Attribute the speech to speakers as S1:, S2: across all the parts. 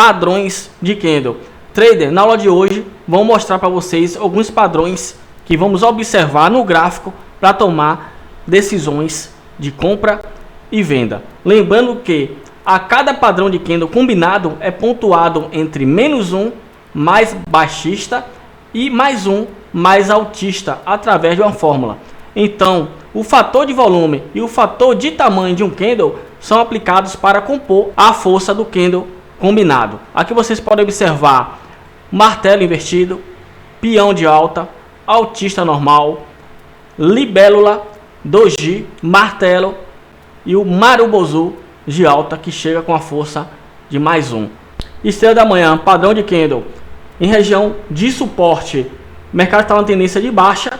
S1: padrões de candle. Trader, na aula de hoje, vou mostrar para vocês alguns padrões que vamos observar no gráfico para tomar decisões de compra e venda. Lembrando que a cada padrão de candle combinado é pontuado entre -1 mais baixista e +1 mais altista através de uma fórmula. Então, o fator de volume e o fator de tamanho de um candle são aplicados para compor a força do candle combinado. Aqui vocês podem observar martelo invertido, peão de alta, altista normal, libélula, doji, martelo e o marubozu de alta que chega com a força de +1. Estrela da manhã, padrão de candle em região de suporte. O mercado está na tendência de baixa,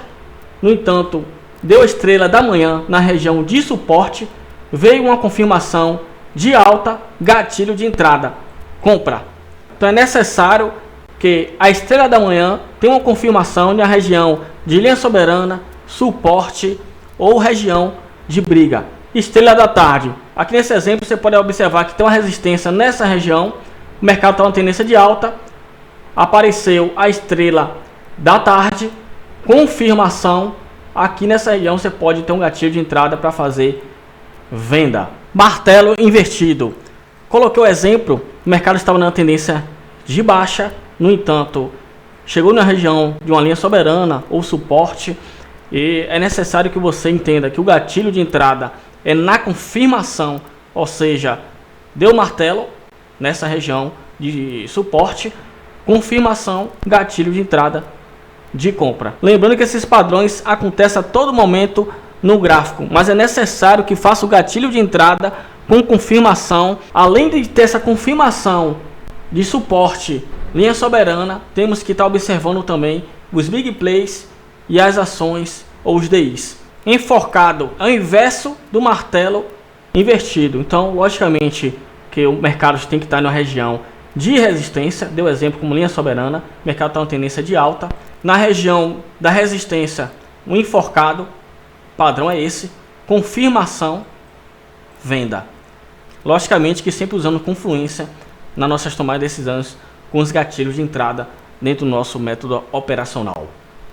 S1: no entanto, deu a estrela da manhã na região de suporte, veio uma confirmação de alta, gatilho de entrada, compra. Então é necessário que a estrela da manhã tenha uma confirmação na região de linha soberana, suporte ou região de briga. Estrela da tarde, aqui nesse exemplo você pode observar que tem uma resistência nessa região, o mercado está na tendência de alta, apareceu a estrela da tarde, confirmação, aqui nessa região você pode ter um gatilho de entrada para fazer venda. Martelo invertido, coloquei o exemplo, o mercado estava na tendência de baixa, no entanto, chegou na região de uma linha soberana ou suporte, e é necessário que você entenda que o gatilho de entrada é na confirmação, ou seja, deu martelo nessa região de suporte, confirmação, gatilho de entrada de compra. Lembrando que esses padrões acontecem a todo momento no gráfico, mas é necessário que faça o gatilho de entrada com confirmação. Além de ter essa confirmação de suporte, linha soberana, temos que estar observando também os big plays e as ações ou os DIs. Enforcado é o inverso do martelo invertido. Então, logicamente, que o mercado tem que estar na região de resistência. Deu exemplo como linha soberana. O mercado está na tendência de alta. Na região da resistência, o enforcado, padrão é esse. Confirmação, venda. Logicamente que sempre usando confluência nas nossas tomadas de decisões com os gatilhos de entrada dentro do nosso método operacional.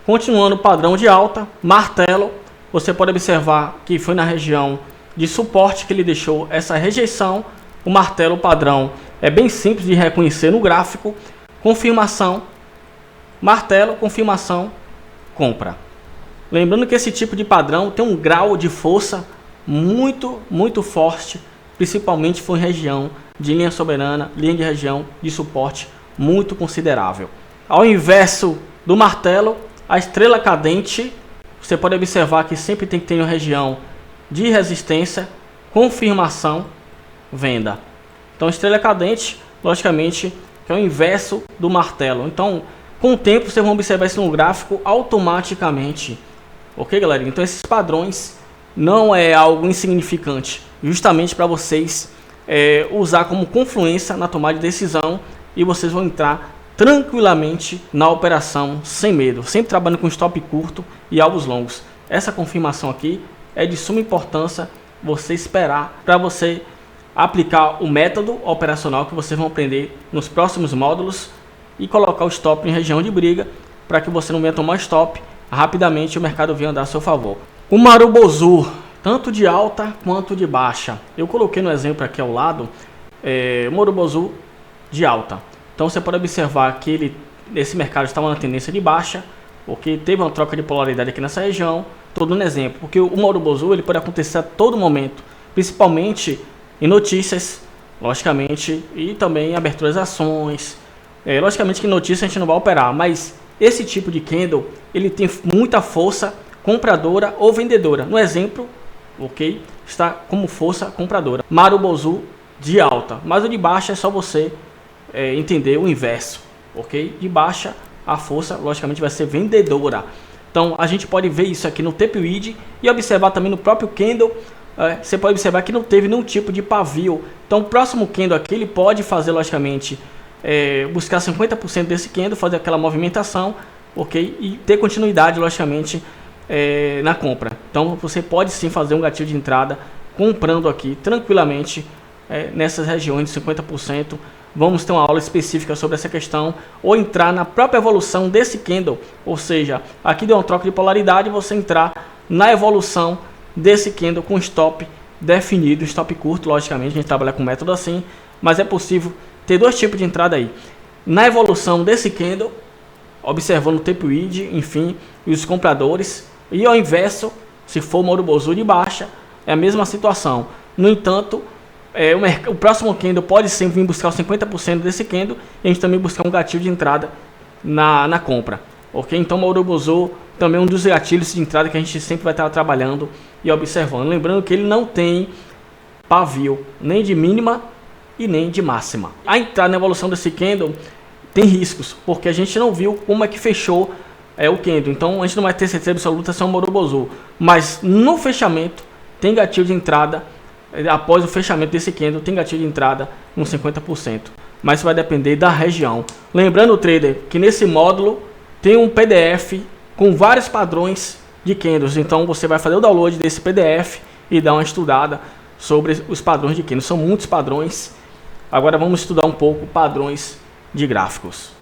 S1: Continuando o padrão de alta, martelo. Você pode observar que foi na região de suporte que ele deixou essa rejeição. O martelo padrão é bem simples de reconhecer no gráfico. Confirmação, martelo, confirmação, compra. Lembrando que esse tipo de padrão tem um grau de força muito forte, principalmente foi em região de linha soberana, linha de região de suporte muito considerável. Ao inverso do martelo, a estrela cadente, você pode observar que sempre tem que ter uma região de resistência, confirmação, venda. Então, estrela cadente, logicamente, que é o inverso do martelo. Então, com o tempo, vocês vão observar isso no gráfico automaticamente. Ok, galera? Então, esses padrões não é algo insignificante, justamente para vocês usar como confluência na tomada de decisão e vocês vão entrar tranquilamente na operação sem medo, sempre trabalhando com stop curto e alvos longos. Essa confirmação aqui é de suma importância você esperar para você aplicar o método operacional que vocês vão aprender nos próximos módulos e colocar o stop em região de briga para que você não venha tomar stop rapidamente e o mercado venha andar a seu favor. O marubozu, tanto de alta quanto de baixa. Eu coloquei no exemplo aqui ao lado o marubozu de alta. Então você pode observar que esse mercado estava na tendência de baixa, porque teve uma troca de polaridade aqui nessa região. Estou dando um exemplo, porque o marubozu ele pode acontecer a todo momento, principalmente em notícias, logicamente, e também em aberturas de ações. Logicamente que em notícias a gente não vai operar, mas esse tipo de candle ele tem muita força compradora ou vendedora. No exemplo, ok, está como força compradora. Marubozu de alta, mas o de baixa é só você entender o inverso, ok? De baixa a força logicamente vai ser vendedora. Então a gente pode ver isso aqui no TPWID e observar também no próprio candle. Você pode observar que não teve nenhum tipo de pavio. Então o próximo candle aqui ele pode fazer logicamente buscar 50% desse candle, fazer aquela movimentação, ok? E ter continuidade logicamente na compra. Então você pode sim fazer um gatilho de entrada comprando aqui tranquilamente nessas regiões de 50% vamos ter uma aula específica sobre essa questão, ou entrar na própria evolução desse candle, ou seja, aqui deu uma troca de polaridade, você entrar na evolução desse candle com stop definido, stop curto, logicamente a gente trabalha com método assim, mas é possível ter dois tipos de entrada aí, na evolução desse candle, observando o tape width, enfim, e os compradores, e ao inverso, se for uma Urubozu de baixa, é a mesma situação. No entanto, o próximo candle pode sempre vir buscar os 50% desse candle e a gente também buscar um gatilho de entrada na compra. Ok? Então, o Urubozu também é um dos gatilhos de entrada que a gente sempre vai estar trabalhando e observando. Lembrando que ele não tem pavio, nem de mínima e nem de máxima. A entrada na evolução desse candle tem riscos, porque a gente não viu como é que fechou o candle. Então, a gente não vai ter certeza absoluta se é um Urubozu. Mas no fechamento, tem gatilho de entrada. Após o fechamento desse candle, tem gatilho de entrada nos 50%. Mas isso vai depender da região. Lembrando, trader, que nesse módulo tem um PDF com vários padrões de candles. Então você vai fazer o download desse PDF e dar uma estudada sobre os padrões de candles. São muitos padrões. Agora vamos estudar um pouco padrões de gráficos.